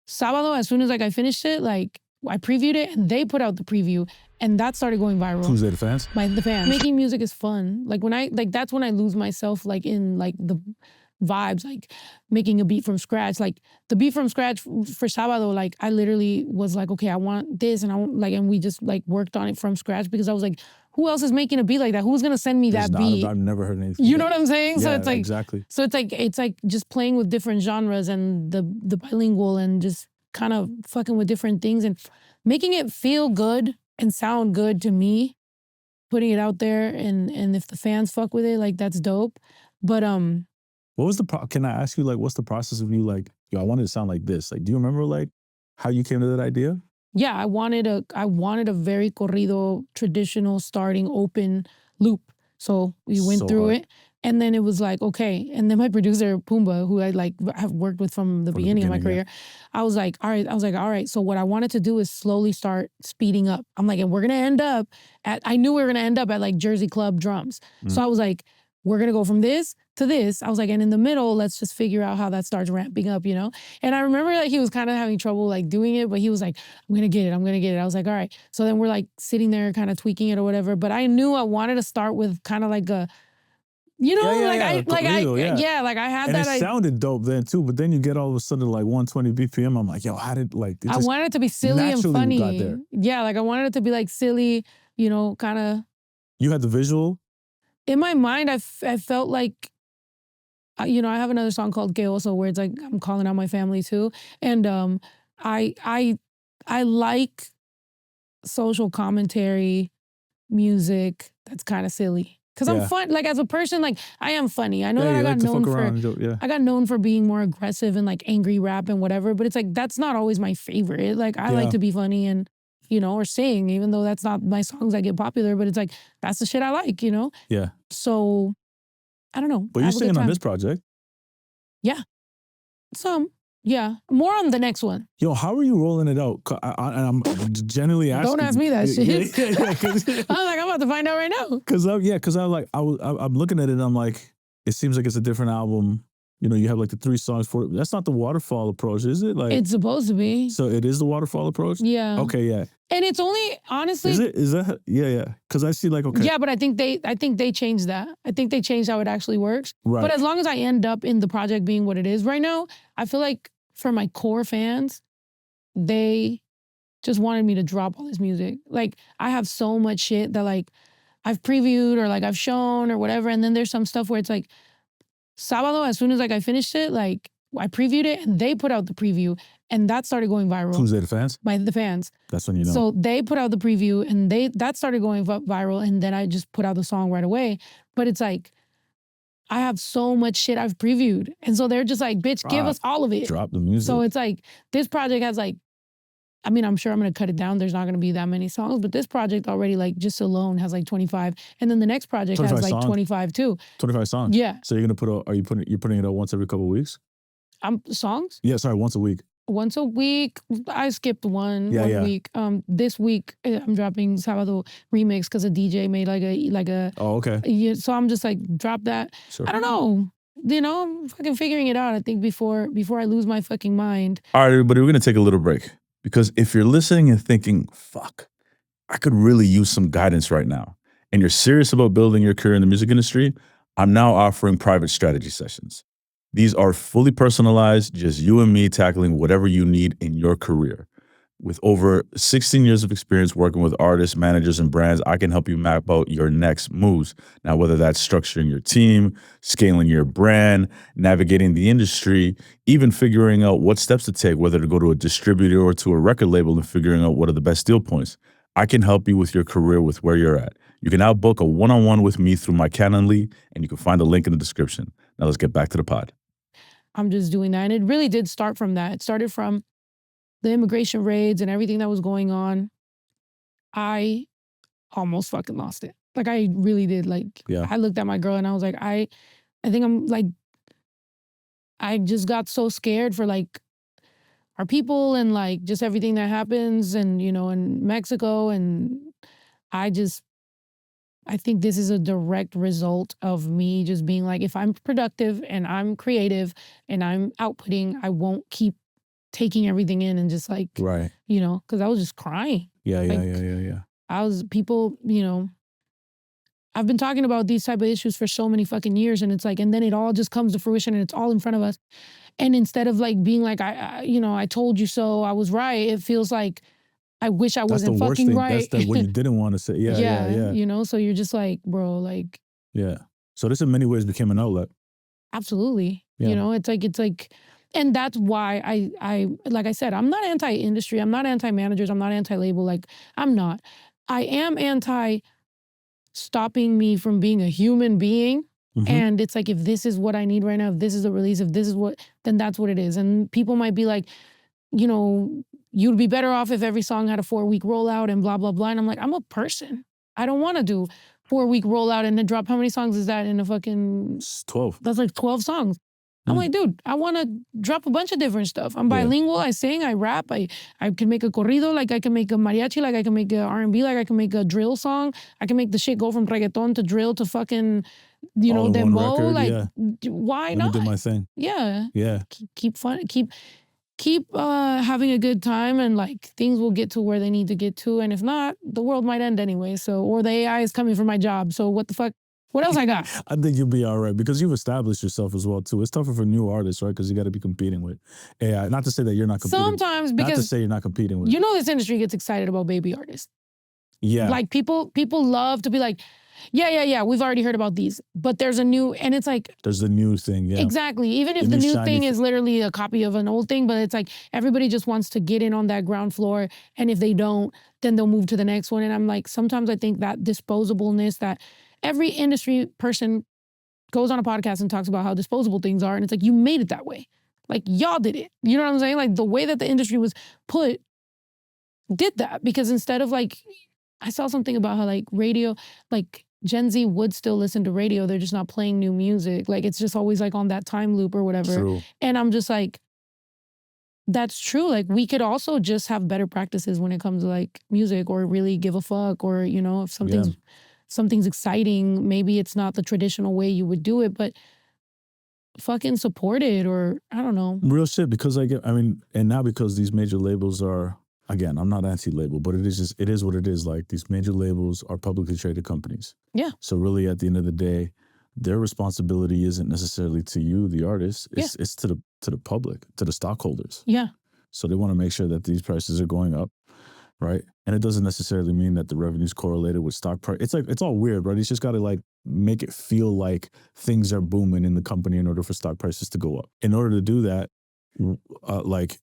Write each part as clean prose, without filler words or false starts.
Sabado, as soon as like I finished it, like I previewed it and they put out the preview and that started going viral. Who's they, the fans? The fans. Making music is fun. Like when I, like that's when I lose myself like in like the vibes, like making a beat from scratch. Like the beat from scratch for Sabado, like I literally was like, okay, I want this and I want like, and we just like worked on it from scratch because I was like, who else is making a beat like that? Who's gonna send me that beat? I've never heard anything. You know what I'm saying? Yeah, so it's like, exactly. So it's like just playing with different genres and the bilingual and just kind of fucking with different things and making it feel good and sound good to me, putting it out there and if the fans fuck with it, like that's dope. But what was can I ask you, like, what's the process of you like, yo, I wanted to sound like this? Like, do you remember like how you came to that idea? Yeah, I wanted a very corrido, traditional starting open loop. So we went through it. And then it was like, okay. And then my producer, Pumbaa, who I like have worked with from the beginning of my career, I was like, all right. So what I wanted to do is slowly start speeding up. I'm like, and we're going to end up I knew we were going to end up at like Jersey Club drums. So I was like, we're going to go from this to this. I was like, and in the middle, let's just figure out how that starts ramping up, you know? And I remember like he was kind of having trouble like doing it, but he was like, I'm going to get it. I was like, all right. So then we're like sitting there kind of tweaking it or whatever. But I knew I wanted to start with kind of like a, you know, like I had and that. And it sounded dope then too, but then you get all of a sudden like 120 BPM. I'm like, yo, how did like, I wanted it to be silly and funny. Got there. Yeah, like I wanted it to be like silly, you know, kind of. You had the visual? In my mind, I felt like, you know, I have another song called Que Oso where it's like I'm calling out my family too. And I like social commentary music that's kind of silly. Because I'm fun, like as a person, like I am funny. I know that I got known for, I got known for being more aggressive and like angry rap and whatever, but it's like, that's not always my favorite. Like I like to be funny and, you know, or sing, even though that's not my songs that get popular, but it's like, that's the shit I like, you know? Yeah. So, I don't know. But you're singing on this project. Yeah. Some. Yeah. More on the next one. Yo, how are you rolling it out? I'm genuinely asking. Don't ask me that shit. I'm like, I'm about to find out right now. Because I'm looking at it and I'm like, it seems like it's a different album. You know, you have like the 3 songs for it. That's not the waterfall approach, is it? Like it's supposed to be. So it is the waterfall approach? Yeah. Okay, yeah. And it's only, honestly. Is that? Yeah. Because I see like, okay. Yeah, but I think they changed that. I think they changed how it actually works. Right. But as long as I end up in the project being what it is right now, I feel like for my core fans, they just wanted me to drop all this music. Like I have so much shit that like I've previewed or like I've shown or whatever. And then there's some stuff where it's like, Sabado, as soon as like I finished it, like I previewed it and they put out the preview and that started going viral. Who's they, the fans? The fans. That's when you know. So they put out the preview and that started going viral and then I just put out the song right away. But it's like, I have so much shit I've previewed. And so they're just like, bitch, give us all of it. Drop the music. So it's like, this project has like, I mean, I'm sure I'm going to cut it down. There's not going to be that many songs, but this project already like just alone has like 25. And then the next project has like 25 too. 25 songs? Yeah. So you're going to you're putting it out once every couple of weeks? Songs? Yeah, sorry, once a week. Once a week. I skipped one week. This week I'm dropping Sabado remix because a DJ made like a. Oh, okay. Yeah, so I'm just like, drop that. Sure. I don't know. You know, I'm fucking figuring it out. I think before I lose my fucking mind. All right, everybody, we're going to take a little break. Because if you're listening and thinking, fuck, I could really use some guidance right now, and you're serious about building your career in the music industry, I'm now offering private strategy sessions. These are fully personalized, just you and me tackling whatever you need in your career. With over 16 years of experience working with artists, managers, and brands, I can help you map out your next moves. Now, whether that's structuring your team, scaling your brand, navigating the industry, even figuring out what steps to take, whether to go to a distributor or to a record label and figuring out what are the best deal points, I can help you with your career with where you're at. You can now book a one-on-one with me through my Calendly, and you can find the link in the description. Now let's get back to the pod. I'm just doing that. And it really did start from that. It started from the immigration raids and everything that was going on. I almost fucking lost it. Like I really did. Like I looked at my girl and I was like, I think I'm like, I just got so scared for like our people and like just everything that happens and, you know, in Mexico. And I think this is a direct result of me just being like, if I'm productive and I'm creative and I'm outputting, I won't keep taking everything in and just like, right. you know, because I was just crying. Yeah. Like, I was, people, you know, I've been talking about these type of issues for so many fucking years, and it's like, and then it all just comes to fruition and it's all in front of us. And instead of like being like, you know, I told you so, I was right, it feels like, I wish I wasn't fucking right. That's what you didn't want to say. Yeah. You know, so you're just like, bro, like. Yeah. So this in many ways became an outlet. Absolutely. Yeah. You know, it's like, and that's why I, like I said, I'm not anti-industry, I'm not anti-managers, I'm not anti-label, like, I'm not. I am anti-stopping me from being a human being. And it's like, if this is what I need right now, if this is a release, if this is what, then that's what it is. And people might be like, you know, you'd be better off if every song had a 4-week rollout and blah, blah, blah. And I'm like, I'm a person. I don't want to do 4-week rollout and then drop. How many songs is that in a fucking... It's 12. That's like 12 songs. I'm like, dude, I want to drop a bunch of different stuff. I'm bilingual, I sing, I rap, I can make a corrido, like I can make a mariachi, like I can make a R&B, like I can make a drill song. I can make the shit go from reggaeton to drill to fucking, you know, dembow. Like, why not? Let me do my thing. Yeah. Yeah. Keep fun, keep having a good time, and like things will get to where they need to get to. And if not, the world might end anyway. So, or the AI is coming for my job. So what the fuck? What else I got? I think you'll be all right because you've established yourself as well too. It's tougher for new artists, right? Because you got to be competing with AI. Not to say that you're not competing. Sometimes, because not to say you're not competing with. You know, this industry gets excited about baby artists. Yeah. Like people love to be like, yeah, we've already heard about these, but there's a new, and it's like, there's the new thing, yeah. Exactly. Even if the new thing is literally a copy of an old thing, but it's like everybody just wants to get in on that ground floor, and if they don't, then they'll move to the next one. And I'm like, sometimes I think that disposableness, that every industry person goes on a podcast and talks about how disposable things are, and it's like, you made it that way. Like, y'all did it. You know what I'm saying? Like, the way that the industry was put did that, because instead of like, I saw something about how like radio, like Gen Z would still listen to radio, they're just not playing new music. Like, it's just always like on that time loop or whatever. True. And I'm just like, that's true. Like, we could also just have better practices when it comes to like music, or really give a fuck, or, you know, if something's exciting, maybe it's not the traditional way you would do it, but fucking support it, or I don't know. Real shit, because and now because these major labels are, again, I'm not anti-label, but it is what it is. Like, these major labels are publicly traded companies. Yeah. So really, at the end of the day, their responsibility isn't necessarily to you, the artist. It's to the public, to the stockholders. Yeah. So they want to make sure that these prices are going up, right? And it doesn't necessarily mean that the revenue's correlated with stock price. It's like, it's all weird, right? It's just got to like make it feel like things are booming in the company in order for stock prices to go up. In order to do that, like,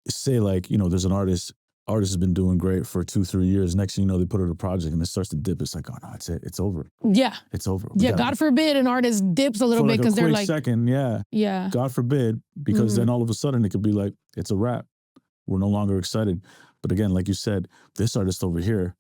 say like, you know, there's an artist has been doing great for 2-3 years. Next thing you know, they put out a project and it starts to dip. It's like, oh no, it's over. Yeah. It's over. God forbid an artist dips a little bit because they're like, second, yeah. God forbid, because then all of a sudden it could be like, it's a wrap. We're no longer excited. But again, like you said, this artist over here,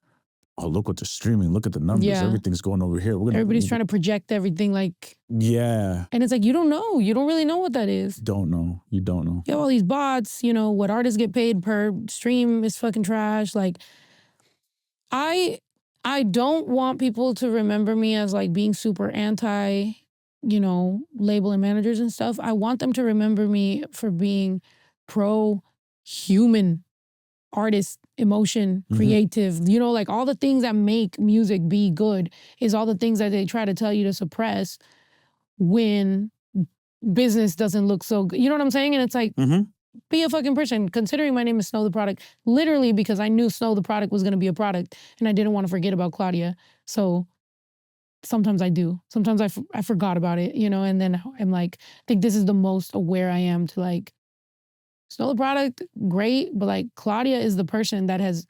oh, look what they're streaming. Look at the numbers. Yeah. Everything's going over here. Everybody's trying to project everything, like. Yeah. And it's like, you don't know. You don't really know what that is. Don't know. You don't know. You have all these bots, you know, what artists get paid per stream is fucking trash. Like, I don't want people to remember me as like being super anti, you know, label and managers and stuff. I want them to remember me for being pro-human artist, emotion, creative, you know, like all the things that make music be good is all the things that they try to tell you to suppress when business doesn't look so good. You know what I'm saying? And it's like, be a fucking person. Considering my name is Snow the Product, literally because I knew Snow the Product was going to be a product, and I didn't want to forget about Claudia. So sometimes I do. Sometimes I forgot about it, you know, and then I'm like, I think this is the most aware I am to like, Snow the Product, great, but like Claudia is the person that has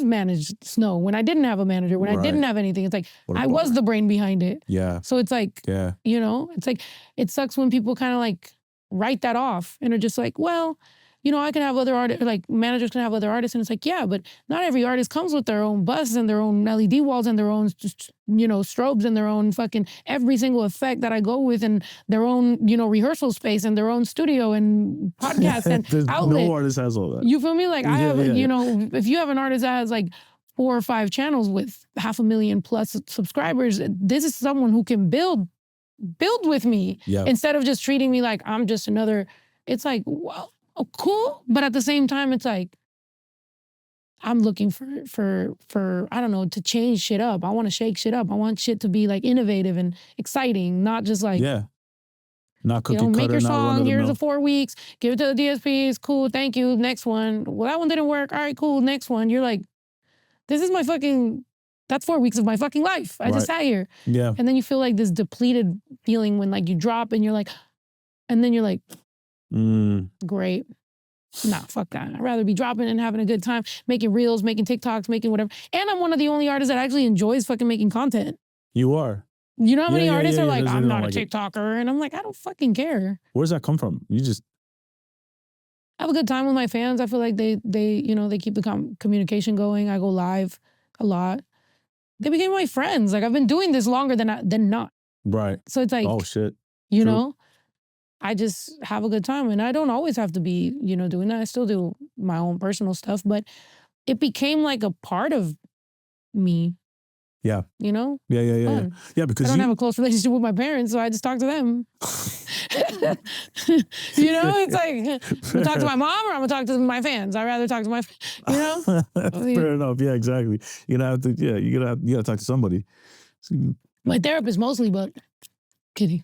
managed Snow when I didn't have a manager, when I didn't have anything. It's like, I was the brain behind it. Yeah. So it's like, you know, it's like, it sucks when people kind of like write that off and are just like, well, you know, I can have other artists, like managers can have other artists. And it's like, yeah, but not every artist comes with their own bus and their own LED walls and their own, you know, strobes and their own fucking every single effect that I go with, and their own, you know, rehearsal space and their own studio and podcast and outlet. No artist has all that. You feel me? Like I have, you know, if you have an artist that has like 4 or 5 channels with 500,000 plus subscribers, this is someone who can build with me instead of just treating me like I'm just another. It's like, well, cool. But at the same time, it's like, I'm looking for I don't know, to change shit up. I want to shake shit up. I want shit to be like innovative and exciting, not just like, not cookie cutter, make your not song. Here's the mill. 4 weeks. Give it to the DSPs. Cool. Thank you. Next one. Well, that one didn't work. All right, cool. Next one. You're like, this is that's 4 weeks of my fucking life. I just sat here. Yeah. And then you feel like this depleted feeling when like you drop and you're like, and then you're like, great. Nah, fuck that. I'd rather be dropping and having a good time, making reels, making TikToks, making whatever. And I'm one of the only artists that actually enjoys fucking making content. You are. You know how many artists are like, I'm not a TikToker. And I'm like, I don't fucking care. Where does that come from? You just I have a good time with my fans. I feel like they keep the communication going. I go live a lot. They became my friends. Like I've been doing this longer than not. Right. So it's like, oh shit. You know, I just have a good time, and I don't always have to be, doing that. I still do my own personal stuff, but it became like a part of me. Yeah. You know? Yeah. Yeah, because I don't have a close relationship with my parents, so I just talk to them. It's like, I'm gonna talk to my mom or I'm gonna talk to my fans. I'd rather talk to my, Fair enough. Yeah, exactly. You gotta talk to somebody. My therapist mostly, but kidding.